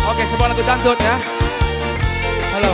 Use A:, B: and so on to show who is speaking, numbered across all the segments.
A: Oke, sebuah lagu dangdut ya. Halo.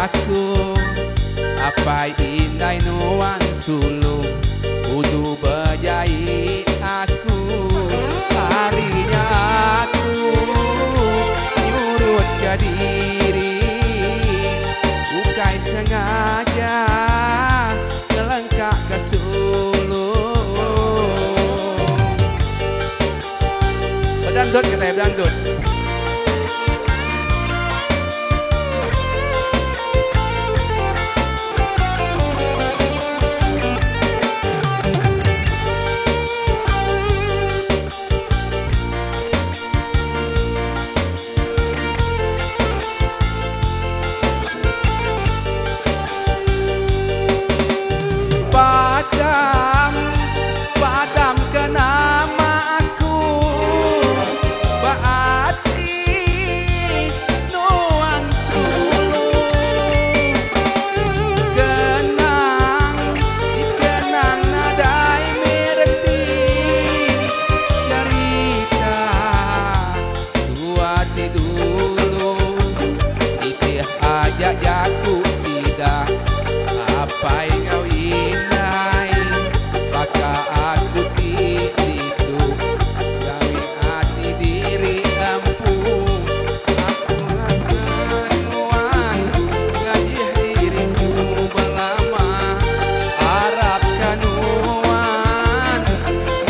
B: Aku apa indai nuan sulung kudu bejai aku harinya aku nyurut ke diri bukai sengaja kelengkak ke sulung bedandut katanya bedandut. Padam ke nama aku berarti nuan sulung dikenang nadai mereti cerita tua dulu itih aja jaku sidah apa kau indai maka aku itu gawe hati diri ampun aku kenuan ngajih diriku belama harap kenuan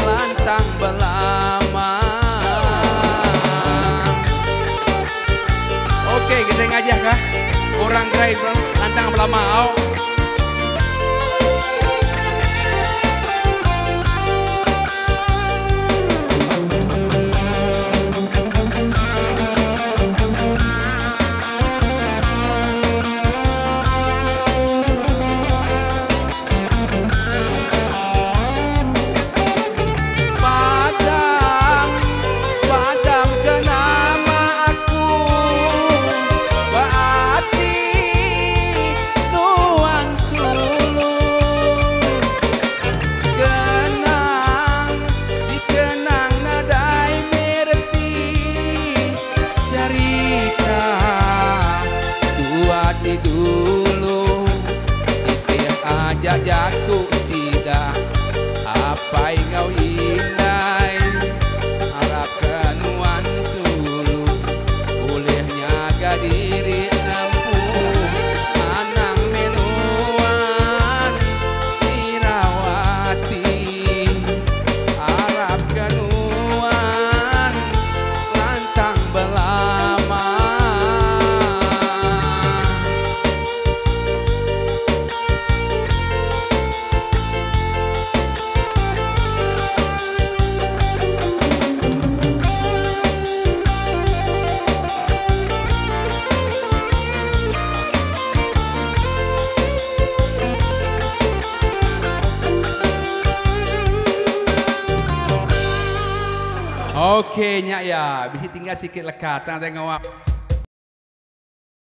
B: lantang belama. Oke kita ngajah kah orang gerai lantang belama. Dulu itih aja jaku sidah apa kau indai harap kenuan sulung boleh nyaga diri ampun anang menuan irawati harap kenuan lantang belama. Oke nyak ya, bisa tinggal sikit lekat, tengah tengok.